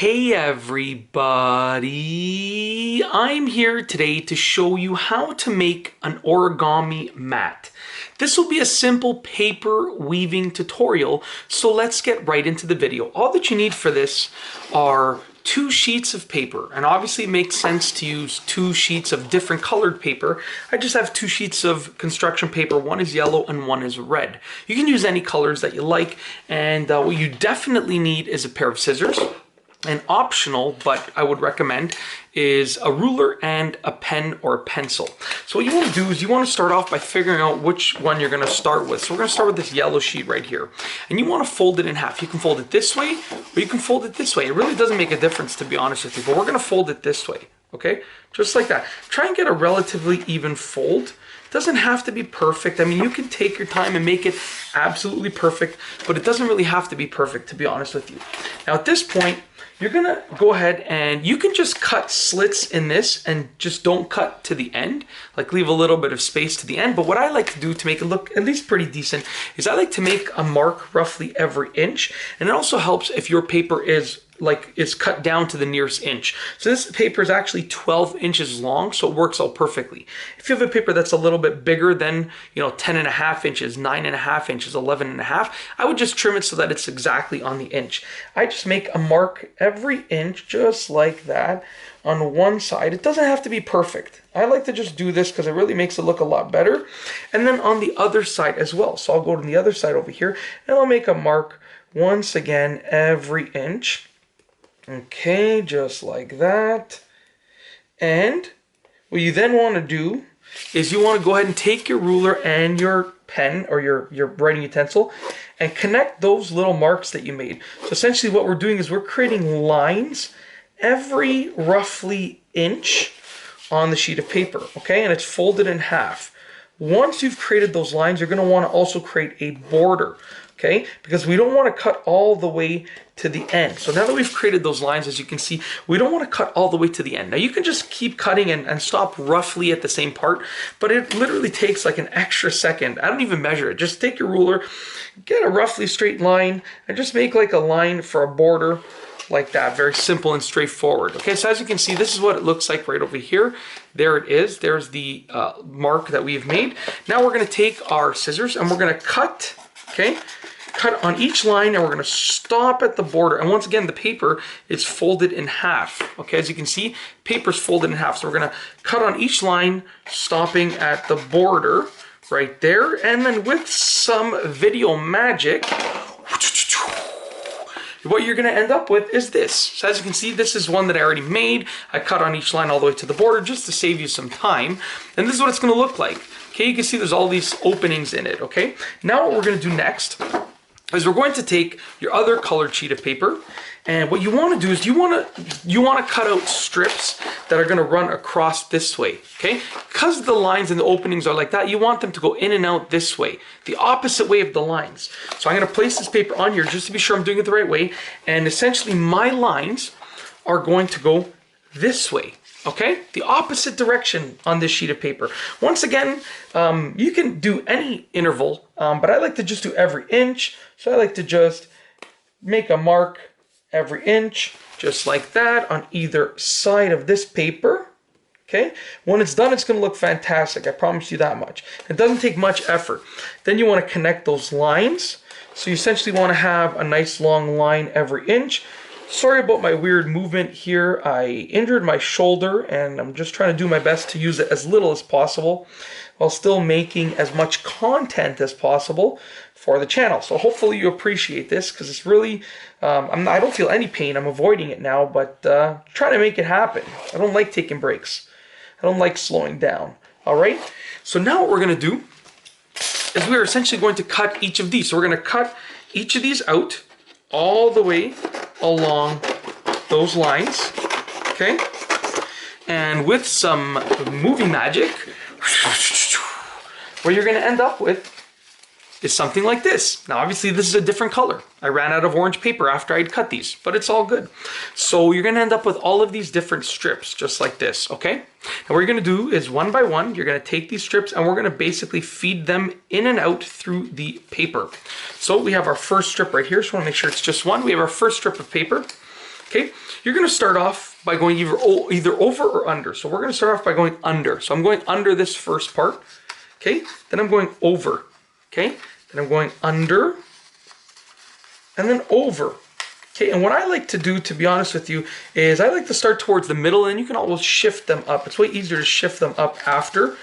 Hey everybody, I'm here today to show you how to make an origami mat. This will be a simple paper weaving tutorial, so let's get right into the video. All that you need for this are 2 sheets of paper, and obviously it makes sense to use 2 sheets of different colored paper. I just have 2 sheets of construction paper. One is yellow and one is red. You can use any colors that you like, and what you definitely need is a pair of scissors. And optional, but I would recommend, is a ruler and a pen or a pencil. So what you want to do is you want to start off by figuring out which one you're going to start with. So we're going to start with this yellow sheet right here. And you want to fold it in half. You can fold it this way or you can fold it this way. It really doesn't make a difference, to be honest with you, but we're going to fold it this way, okay? Just like that. Try and get a relatively even fold. It doesn't have to be perfect. I mean, you can take your time and make it absolutely perfect, but it doesn't really have to be perfect, to be honest with you. Now at this point, you're gonna go ahead and you can just cut slits in this and just don't cut to the end, like leave a little bit of space to the end. But what I like to do to make it look at least pretty decent is I like to make a mark roughly every inch. And it also helps if your paper is cut down to the nearest inch. So this paper is actually 12 inches long, so it works out perfectly. If you have a paper that's a little bit bigger than, 10.5 inches, 9.5 inches, 11.5, I would just trim it so that it's exactly on the inch. I just make a mark every inch, just like that, on one side. It doesn't have to be perfect. I like to just do this because it really makes it look a lot better. And then on the other side as well. So I'll go to the other side over here, and I'll make a mark once again every inch. Okay, just like that. And what you then want to do is you want to go ahead and take your ruler and your pen or your writing utensil and connect those little marks that you made. So essentially what we're doing is we're creating lines every roughly inch on the sheet of paper, okay? And it's folded in half. Once you've created those lines, you're going to want to also create a border, okay? Because we don't want to cut all the way to the end. So now that we've created those lines, as you can see, we don't want to cut all the way to the end. Now you can just keep cutting and stop roughly at the same part, but it literally takes like an extra second. I don't even measure it. Just take your ruler, get a roughly straight line, and just make like a line for a border like that. Very simple and straightforward. Okay, so as you can see, this is what it looks like right over here. There it is. There's the mark that we've made. Now we're going to take our scissors and we're going to cut, okay? Cut on each line, and we're going to stop at the border. And once again, the paper is folded in half. Okay, as you can see, paper's folded in half. So we're going to cut on each line, stopping at the border right there. And then with some video magic, what you're going to end up with is this. So as you can see, this is one that I already made. I cut on each line all the way to the border just to save you some time. And this is what it's going to look like. Okay, you can see there's all these openings in it, okay? Now what we're going to do next is we're going to take your other colored sheet of paper, and what you want to do is you want to cut out strips that are going to run across this way, okay? Because the lines and the openings are like that, you want them to go in and out this way, the opposite way of the lines. So I'm going to place this paper on here just to be sure I'm doing it the right way, and essentially my lines are going to go this way. Okay, the opposite direction on this sheet of paper. Once again, you can do any interval, but I like to just do every inch. So I like to just make a mark every inch, just like that, on either side of this paper. Okay, when it's done, it's going to look fantastic. I promise you that much. It doesn't take much effort. Then you want to connect those lines. So you essentially want to have a nice long line every inch. Sorry about my weird movement here. I injured my shoulder and I'm just trying to do my best to use it as little as possible while still making as much content as possible for the channel. So hopefully you appreciate this, because it's really, I don't feel any pain. I'm avoiding it now, but trying to make it happen. I don't like taking breaks. I don't like slowing down. All right. So now what we're going to do is we're essentially going to cut each of these. So we're going to cut each of these out all the way along those lines, okay? And with some movie magic, what you're gonna end up with is something like this. Now obviously this is a different color. I ran out of orange paper after I'd cut these, but it's all good. So you're gonna end up with all of these different strips, just like this, okay? Now what you're gonna do is one by one, you're gonna take these strips and we're gonna basically feed them in and out through the paper. So we have our first strip right here, so I wanna make sure it's just one. We have our first strip of paper. Okay, you're going to start off by going either over or under. So we're going to start off by going under. So I'm going under this first part. Okay, then I'm going over. Okay, then I'm going under and then over. Okay, and what I like to do, to be honest with you, is I like to start towards the middle, and you can always shift them up. It's way easier to shift them up after,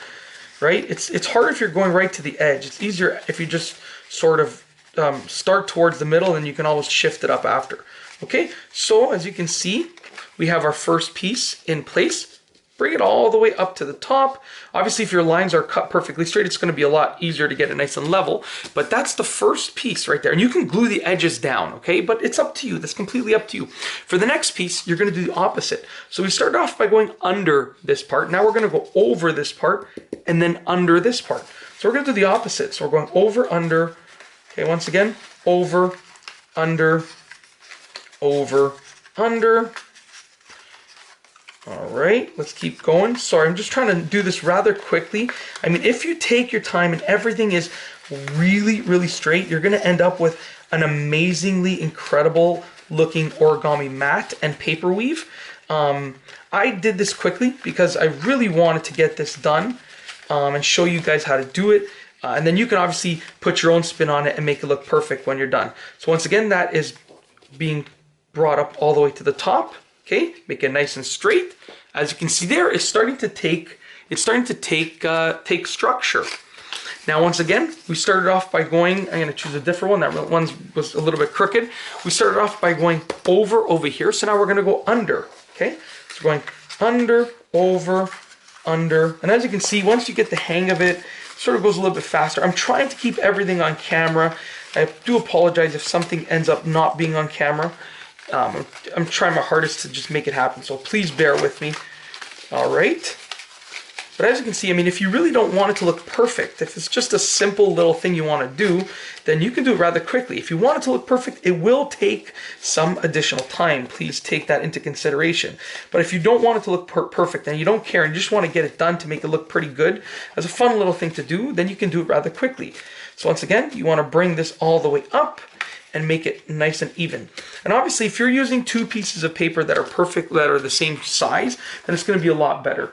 right? It's hard if you're going right to the edge. It's easier if you just sort of start towards the middle, and you can always shift it up after. Okay, so as you can see, we have our first piece in place. Bring it all the way up to the top. Obviously, if your lines are cut perfectly straight, it's going to be a lot easier to get it nice and level. But that's the first piece right there. And you can glue the edges down, okay? But it's up to you. That's completely up to you. For the next piece, you're going to do the opposite. So we started off by going under this part. Now we're going to go over this part and then under this part. So we're going to do the opposite. So we're going over, under. Okay, once again, over, under, over, under. All right, let's keep going. Sorry, I'm just trying to do this rather quickly. I mean, if you take your time and everything is really, really straight, you're gonna end up with an amazingly incredible looking origami mat and paper weave. I did this quickly because I really wanted to get this done and show you guys how to do it. And then you can obviously put your own spin on it and make it look perfect when you're done. So once again, that is being brought up all the way to the top. Okay, make it nice and straight. As you can see there, it's starting to take take structure. Now, once again, we started off by going, I'm going to choose a different one. That one was a little bit crooked. We started off by going over here. So now we're going to go under. Okay, so going under, over, under. And as you can see, once you get the hang of it, it sort of goes a little bit faster. I'm trying to keep everything on camera. I do apologize if something ends up not being on camera. I'm trying my hardest to just make it happen, so please bear with me. All right. But as you can see, I mean, if you really don't want it to look perfect, if it's just a simple little thing you want to do, then you can do it rather quickly. If you want it to look perfect, it will take some additional time. Please take that into consideration. But if you don't want it to look perfect and you don't care and you just want to get it done to make it look pretty good, as a fun little thing to do, then you can do it rather quickly. So once again, you want to bring this all the way up and make it nice and even. And obviously, if you're using two pieces of paper that are perfect, that are the same size, then it's going to be a lot better.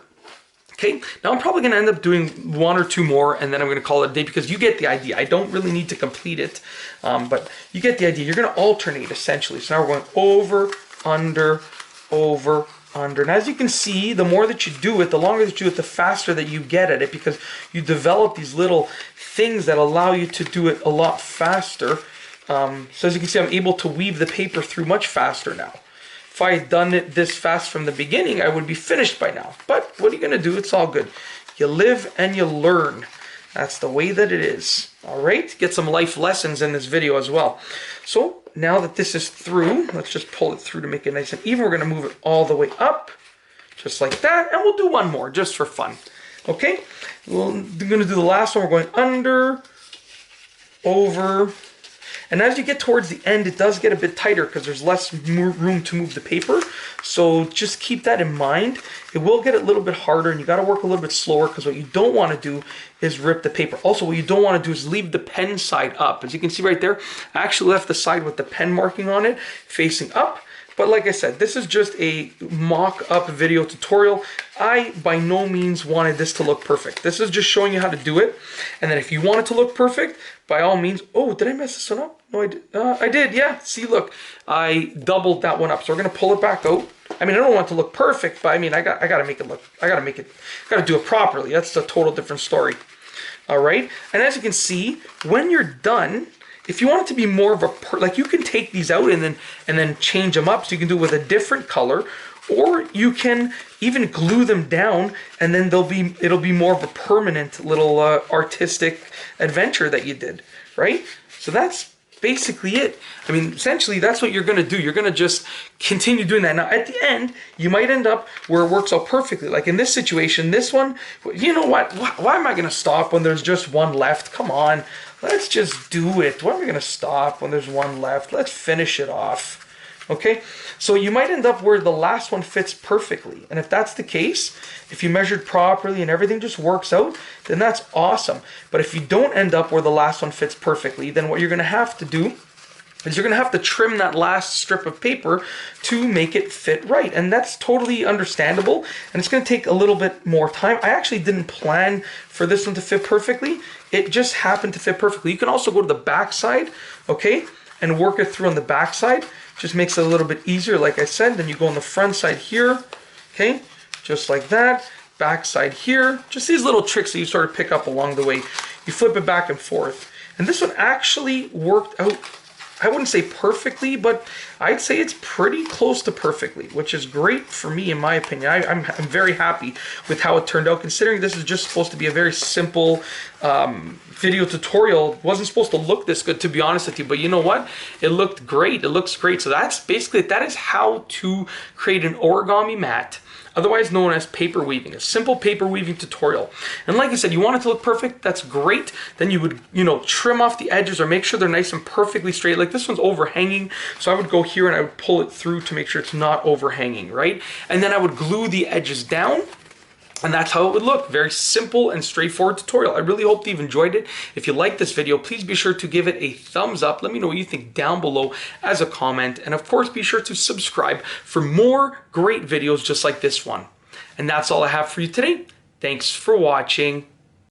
Okay, now I'm probably going to end up doing one or two more, and then I'm going to call it a day because you get the idea. I don't really need to complete it, but you get the idea. You're going to alternate, essentially. So now we're going over, under, over, under. And as you can see, the more that you do it, the longer that you do it, the faster that you get at it, because you develop these little things that allow you to do it a lot faster. So as you can see, I'm able to weave the paper through much faster now. If I had done it this fast from the beginning, I would be finished by now. But what are you going to do? It's all good. You live and you learn. That's the way that it is. All right? Get some life lessons in this video as well. So now that this is through, let's just pull it through to make it nice and even. We're going to move it all the way up, just like that. And we'll do one more just for fun. Okay? We're going to do the last one. We're going under, over. And as you get towards the end, it does get a bit tighter because there's less room to move the paper. So just keep that in mind. It will get a little bit harder, and you got to work a little bit slower, because what you don't want to do is rip the paper. Also, what you don't want to do is leave the pen side up. As you can see right there, I actually left the side with the pen marking on it facing up. But like I said, this is just a mock-up video tutorial. I, by no means, wanted this to look perfect. This is just showing you how to do it. And then if you want it to look perfect, by all means... Oh, did I mess this one up? No, I did. I did, yeah. See, look. I doubled that one up. So we're going to pull it back out. I mean, I don't want it to look perfect, but I mean, I got to make it look... I got to do it properly. That's a total different story. All right? And as you can see, when you're done... If you want it to be more of a, like, you can take these out and then change them up, so you can do it with a different color, or you can even glue them down, and then it'll be more of a permanent little artistic adventure that you did, right? So that's basically it. I mean, essentially, that's what you're going to do. You're going to just continue doing that. Now, at the end, you might end up where it works out perfectly. Like in this situation, this one, you know what? Why am I going to stop when there's just one left? Come on. Let's just do it. Why am I going to stop when there's one left? Let's finish it off. Okay? So you might end up where the last one fits perfectly. And if that's the case, if you measured properly and everything just works out, then that's awesome. But if you don't end up where the last one fits perfectly, then what you're going to have to do is you're going to have to trim that last strip of paper to make it fit right. And that's totally understandable. And it's going to take a little bit more time. I actually didn't plan for this one to fit perfectly. It just happened to fit perfectly. You can also go to the back side, okay, and work it through on the back side. Just makes it a little bit easier, like I said. Then you go on the front side here, okay, just like that. Back side here. Just these little tricks that you sort of pick up along the way. You flip it back and forth. And this one actually worked out, I wouldn't say perfectly, but I'd say it's pretty close to perfectly, which is great for me in my opinion. I'm very happy with how it turned out, considering this is just supposed to be a very simple video tutorial. It wasn't supposed to look this good, to be honest with you, but you know what? It looked great. It looks great. So that's basically, that is how to create an origami mat, otherwise known as paper weaving, a simple paper weaving tutorial. And like I said, you want it to look perfect, that's great. Then you would, trim off the edges or make sure they're nice and perfectly straight. Like this one's overhanging, so I would go here and I would pull it through to make sure it's not overhanging, right? And then I would glue the edges down. And that's how it would look. Very simple and straightforward tutorial. I really hope that you've enjoyed it. If you like this video, please be sure to give it a thumbs up. Let me know what you think down below as a comment. And of course, be sure to subscribe for more great videos just like this one. And that's all I have for you today. Thanks for watching.